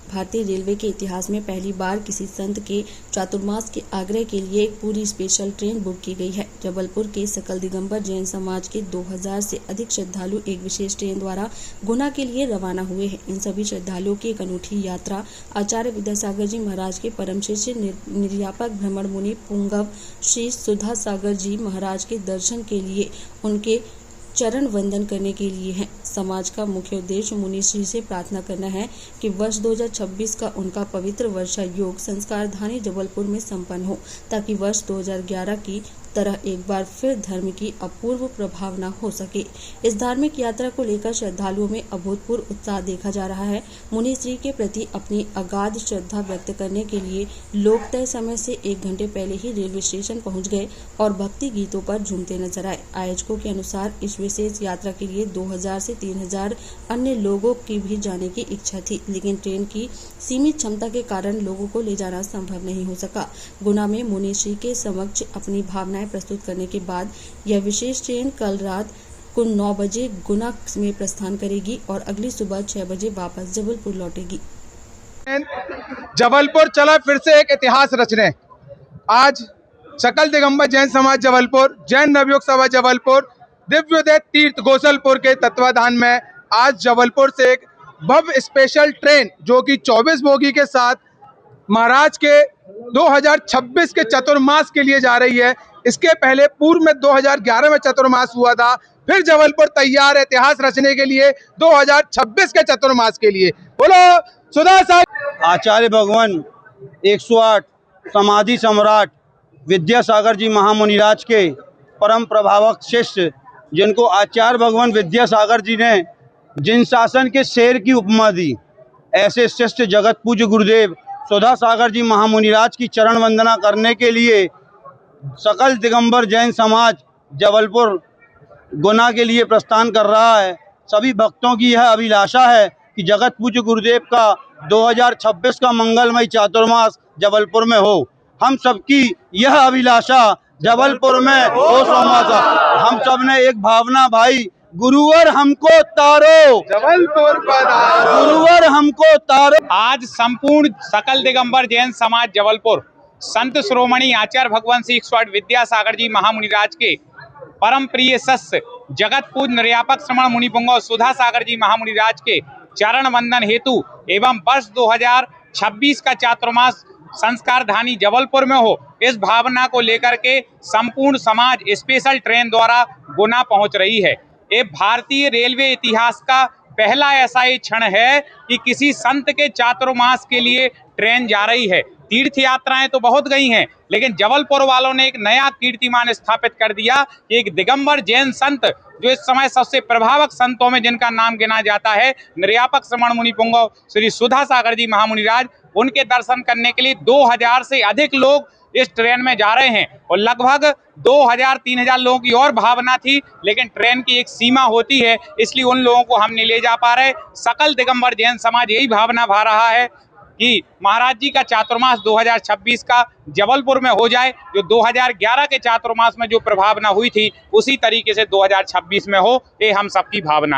भारतीय रेलवे के इतिहास में पहली बार किसी संत के चातुर्मास के आग्रह के लिए एक पूरी स्पेशल ट्रेन बुक की गई है। जबलपुर के सकल दिगंबर जैन समाज के 2000 से अधिक श्रद्धालु एक विशेष ट्रेन द्वारा गुना के लिए रवाना हुए हैं। इन सभी श्रद्धालुओं की एक अनूठी यात्रा आचार्य विद्यासागर जी महाराज के परम शिष्य निर्यापक भ्रमण मुनि पुंगव श्री सुधा सागर जी महाराज के दर्शन के लिए, उनके चरण वंदन करने के लिए है। समाज का मुख्य उद्देश्य मुनि श्री से प्रार्थना करना है कि वर्ष 2026 का उनका पवित्र वर्षा योग संस्कार धानी जबलपुर में संपन्न हो, ताकि वर्ष 2011 की तरह एक बार फिर धर्म की अपूर्व प्रभावना हो सके। इस धार्मिक यात्रा को लेकर श्रद्धालुओं में अभूतपूर्व उत्साह देखा जा रहा है। मुनि श्री के प्रति अपनी अगाध श्रद्धा व्यक्त करने के लिए लोग तय समय से 1 घंटे पहले ही रेलवे स्टेशन पहुंच गए और भक्ति गीतों पर झूमते नजर आए। आयोजकों के अनुसार इस विशेष यात्रा के लिए 2000 से 3000 अन्य लोगों की भी जाने की इच्छा थी, लेकिन ट्रेन की सीमित क्षमता के कारण लोगों को ले जाना संभव नहीं हो सका। गुना में मुनि श्री के समक्ष अपनी भावनाएं प्रस्तुत करने के बाद यह विशेष ट्रेन कल रात को 9 बजे गुना में प्रस्थान करेगी और अगली सुबह 6 बजे वापस जबलपुर लौटेगी। जबलपुर चला फिर से एक इतिहास रचने। आज सकल दिगंबर जैन समाज जबलपुर, जैन नवयुग सभा जबलपुर, दिव्योदय तीर्थ गोसलपुर के तत्वाधान में आज जबलपुर से एक भव्य स्पेशल ट्रेन जो कि 24 बोगी के साथ महाराज के 2026 के चतुर्मास के लिए जा रही है। इसके पहले पूर्व में 2011 में चतुर्मास हुआ था, फिर जबलपुर तैयार है इतिहास रचने के लिए 2026 के चतुर्मास के लिए। बोलो सुधा सागर। आचार्य भगवान 108 समाधि सम्राट विद्यासागर जी महामुनिराज के परम प्रभावक शिष्य, जिनको आचार्य भगवान विद्यासागर जी ने जिन शासन के शेर की उपमा दी, ऐसे शिष्य जगत पूज्य गुरुदेव सुधा सागर जी महामुनिराज की चरण वंदना करने के लिए सकल दिगंबर जैन समाज जबलपुर गुना के लिए प्रस्थान कर रहा है। सभी भक्तों की यह अभिलाषा है कि जगत पूज्य गुरुदेव का 2026 का मंगलमय चातुर्मास जबलपुर में हो। हम सबकी यह अभिलाषा जबलपुर में हो सोमासा। हम सब ने एक भावना, भाई गुरुवर हमको तारो, जबलपुर गुरुवर हमको तारो। आज संपूर्ण सकल दिगंबर जैन समाज जबलपुर संत श्रोमणी आचार्य भगवान श्री 108 विद्यासागर जी महामुनिराज के परम प्रिय शिष्य जगत पूज्य निर्यापक श्रमण मुनि पुंगव सुधा सागर जी महामुनिराज के चरण वंदन हेतु एवं वर्ष 2026 का चातुर्मास संस्कार धानी जबलपुर में हो, इस भावना को लेकर के संपूर्ण समाज स्पेशल ट्रेन द्वारा गुना पहुंच रही है। ये भारतीय रेलवे इतिहास का पहला ऐसा ही क्षण है कि किसी संत के चातुर्मास के लिए ट्रेन जा रही है। तीर्थ यात्राएं तो बहुत गई हैं, लेकिन जबलपुर वालों ने एक नया कीर्तिमान स्थापित कर दिया कि एक दिगंबर जैन संत, जो इस समय सबसे प्रभावक संतों में जिनका नाम गिना जाता है, निर्यापक श्रमण मुनि पुंगव श्री सुधा सागर जी महामुनिराज, उनके दर्शन करने के लिए 2000 से अधिक लोग इस ट्रेन में जा रहे हैं। और लगभग 2000-3000 लोगों की और भावना थी, लेकिन ट्रेन की एक सीमा होती है, इसलिए उन लोगों को हम नहीं ले जा पा रहे। सकल दिगंबर जैन समाज यही भावना भा रहा है कि महाराज जी का चातुर्मास 2026 का जबलपुर में हो जाए, जो 2011 के चातुर्मास में जो प्रभावना हुई थी उसी तरीके से 2026 में हो, ये हम सबकी भावना है।